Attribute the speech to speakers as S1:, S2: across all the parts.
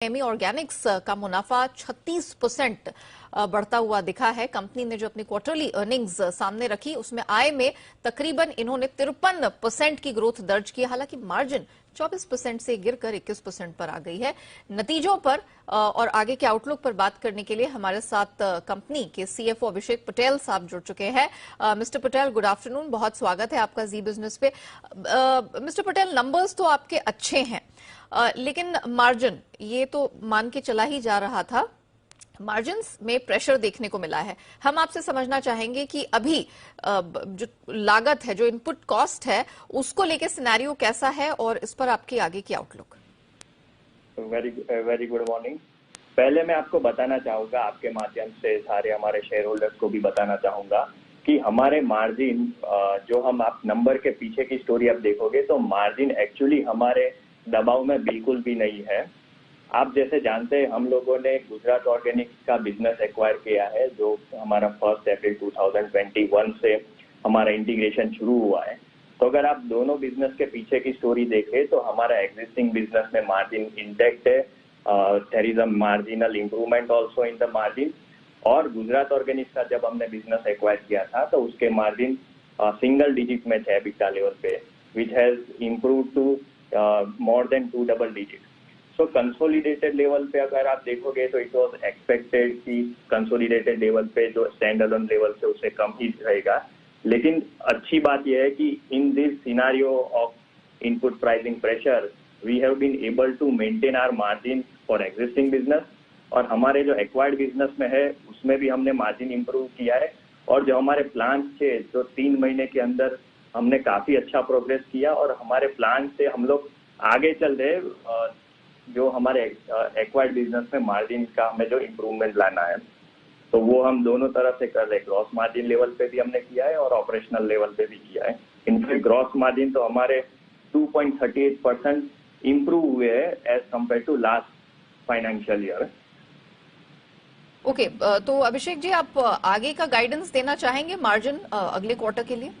S1: Amy Organics का मुनाफा 36% बढ़ता हुआ दिखा है। कंपनी ने जो अपनी क्वार्टरली अर्निंग्स सामने रखी उसमें आय में तकरीबन इन्होंने 53% की ग्रोथ दर्ज की। हालांकि मार्जिन 24% से गिरकर 21% पर आ गई है। नतीजों पर और आगे के आउटलुक पर बात करने के लिए हमारे साथ कंपनी के सीएफओ अभिषेक पटेल साहब जुड़ चुके हैं। मिस्टर पटेल, गुड आफ्टरनून, बहुत स्वागत है आपका जी बिजनेस पे। मिस्टर पटेल, नंबर्स तो आपके अच्छे हैं, लेकिन मार्जिन ये तो मान के चला ही जा रहा था, मार्जिन्स में प्रेशर देखने को मिला है। हम आपसे समझना चाहेंगे कि अभी जो लागत है, जो इनपुट कॉस्ट है, उसको लेके सिनेरियो कैसा है और इस पर आपकी आगे की आउटलुक।
S2: Very good morning. पहले मैं आपको बताना चाहूंगा, आपके माध्यम से सारे हमारे शेयर होल्डर्स को भी बताना चाहूंगा कि हमारे मार्जिन जो हम आप नंबर के पीछे की स्टोरी आप देखोगे तो मार्जिन एक्चुअली हमारे दबाव में बिल्कुल भी नहीं है। आप जैसे जानते हैं हम लोगों ने गुजरात ऑर्गेनिक्स का बिजनेस एक्वायर किया है, जो हमारा 1 अप्रैल 2021 से हमारा इंटीग्रेशन शुरू हुआ है। तो अगर आप दोनों बिजनेस के पीछे की स्टोरी देखें तो हमारा एग्जिस्टिंग बिजनेस में मार्जिन इंटैक्ट है। There is a marginal improvement also in the margin. और गुजरात ऑर्गेनिक्स का जब हमने बिजनेस एक्वायर किया था तो उसके मार्जिन सिंगल डिजिट में थे EBITDA लेवल पे, which has improve to more than 2 double digit. तो कंसोलिडेटेड लेवल पे अगर आप देखोगे तो इट वाज एक्सपेक्टेड कि कंसोलिडेटेड लेवल पे जो स्टैंड अलोन लेवल से उससे कम ही रहेगा। लेकिन अच्छी बात यह है कि in this scenario of input pricing pressure we have been able to maintain our margin for existing business. और हमारे जो एक्वायर्ड बिजनेस में है उसमें भी हमने मार्जिन इंप्रूव किया है। और जो हमारे प्लान थे जो 3 महीने के अंदर हमने काफी अच्छा प्रोग्रेस किया और हमारे प्लान से हम लोग आगे चल रहे। जो हमारे एक्वायर्ड बिजनेस में मार्जिन का हमें जो इम्प्रूवमेंट लाना है तो वो हम दोनों तरफ से कर रहे हैं। ग्रॉस मार्जिन लेवल पे भी हमने किया है और ऑपरेशनल लेवल पे भी किया है। इनफैक्ट ग्रॉस मार्जिन तो हमारे 2.38% इम्प्रूव हुए हैं as compare to last financial year.
S1: Okay, तो अभिषेक जी, आप आगे का गाइडेंस देना चाहेंगे मार्जिन अगले क्वार्टर के लिए?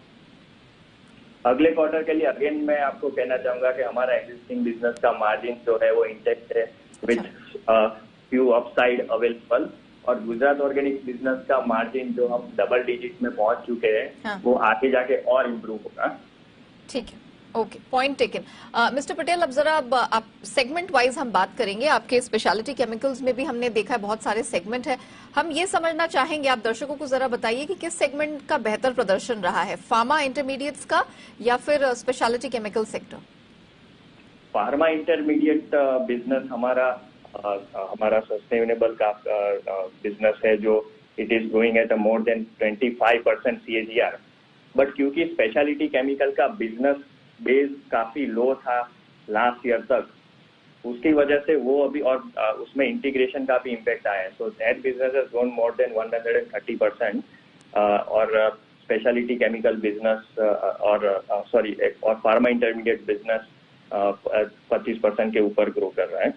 S2: अगले क्वार्टर के लिए अगेन मैं आपको कहना चाहूंगा कि हमारा एग्जिस्टिंग बिजनेस का मार्जिन जो है वो इंटेक्ट है विथ फ्यू अपसाइड अवेलेबल। और गुजरात ऑर्गेनिक्स बिजनेस का मार्जिन जो हम डबल डिजिट में पहुंच चुके हैं, हाँ, वो आगे जाके और इम्प्रूव होगा।
S1: ठीक है, okay, point taken. Mister Patel, अब जरा आप सेगमेंट वाइज हम बात करेंगे। आपके स्पेशलिटी केमिकल्स में भी हमने देखा है बहुत सारे सेगमेंट है। हम ये समझना चाहेंगे, आप दर्शकों को जरा बताइए कि किस सेगमेंट का बेहतर प्रदर्शन रहा है, फार्मा इंटरमीडिएट्स का या फिर speciality chemical sector?
S2: Pharma intermediate business हमारा सस्टेनेबल का बिजनेस है, जो it is growing at more than 25% CAGR। But क्योंकि स्पेशलिटी केमिकल का बिजनेस बेस काफी लो था लास्ट ईयर तक, उसकी वजह से वो अभी और उसमें इंटीग्रेशन का भी इम्पैक्ट आया है। So that business has grown more than 130%। और स्पेशलिटी केमिकल बिजनेस और फार्मा इंटरमीडिएट बिजनेस 25% के ऊपर ग्रो कर रहा है।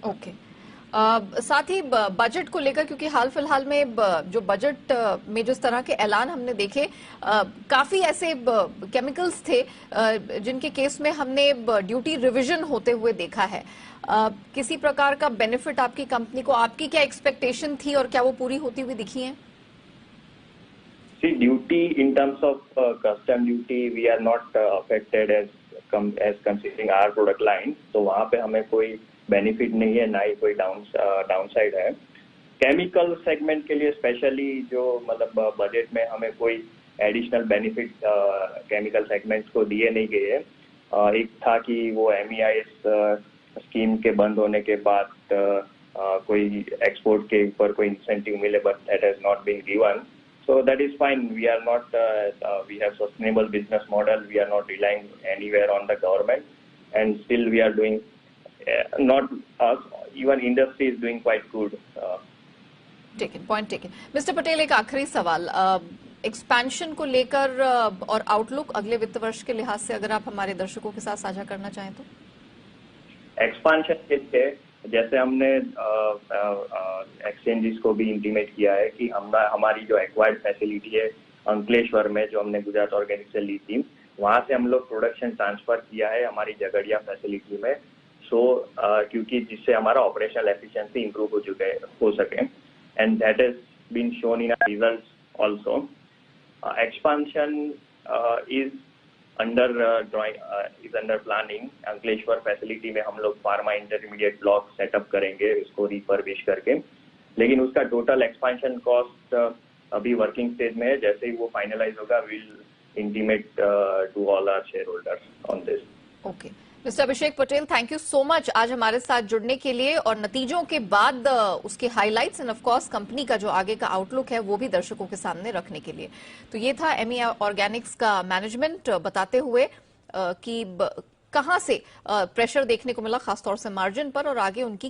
S1: ओके, साथ ही बजट को लेकर, क्योंकि हाल फिलहाल में जो बजट में जिस तरह के ऐलान हमने देखे, काफी ऐसे केमिकल्स थे जिनके केस में हमने ड्यूटी रिवीजन होते हुए देखा है। किसी प्रकार का बेनिफिट आपकी कंपनी को, आपकी क्या एक्सपेक्टेशन थी और क्या वो पूरी होती हुई दिखी है?
S2: Duty in terms of custom duty we are not affected as considering our product line. तो वहां पे हमें कोई बेनिफिट नहीं है, ना ही कोई डाउनसाइड है। केमिकल सेगमेंट के लिए स्पेशली जो मतलब बजट में हमें कोई एडिशनल बेनिफिट केमिकल सेगमेंट्स को दिए नहीं गए हैं। एक था कि वो MEIS स्कीम के बंद होने के बाद कोई एक्सपोर्ट के ऊपर कोई इंसेंटिव मिले, but that has not been given. So that is fine. We are not, we have sustainable business model. We are not relying anywhere on the government, and still we are doing, not us, even industry is doing quite good.
S1: Taken, point taken. Mr. Patel, एक आखिरी सवाल, expansion को लेकर और outlook अगले वित्त वर्ष के लिहाज से अगर आप हमारे दर्शकों के साथ साझा करना चाहें तो।
S2: एक्सपेंशन के लिए जैसे हमने एक्सचेंजेस को भी इंटीमेट किया है कि हमारी जो एक्वायर्ड फैसिलिटी है अंकलेश्वर में, जो हमने गुजरात ऑर्गेनिक से ली थी, वहां से हम लोग प्रोडक्शन ट्रांसफर किया है हमारी झगड़िया फैसिलिटी में। क्योंकि जिससे हमारा ऑपरेशनल एफिशिएंसी इंप्रूव हो सके, and that has been shown in our results also. Expansion is under planning. Ankleshwar facility में हम लोग फार्मा इंटरमीडिएट ब्लॉक सेटअप करेंगे इसको रिफर्बिश करके, लेकिन उसका टोटल एक्सपेंशन कॉस्ट अभी वर्किंग स्टेज में है. जैसे ही वो फाइनलाइज होगा, will intimate to all our shareholders on this.
S1: Okay, mister Abhishek Patel, thank you so much आज हमारे साथ जुड़ने के लिए और नतीजों के बाद उसके highlights end of course company का जो आगे का आउटलुक है वो भी दर्शकों के सामने रखने के लिए. तो ये था एमी ऑर्गेनिक्स का मैनेजमेंट बताते हुए कि कहां से प्रेशर देखने को मिला, खासतौर से मार्जिन पर, और आगे उनकी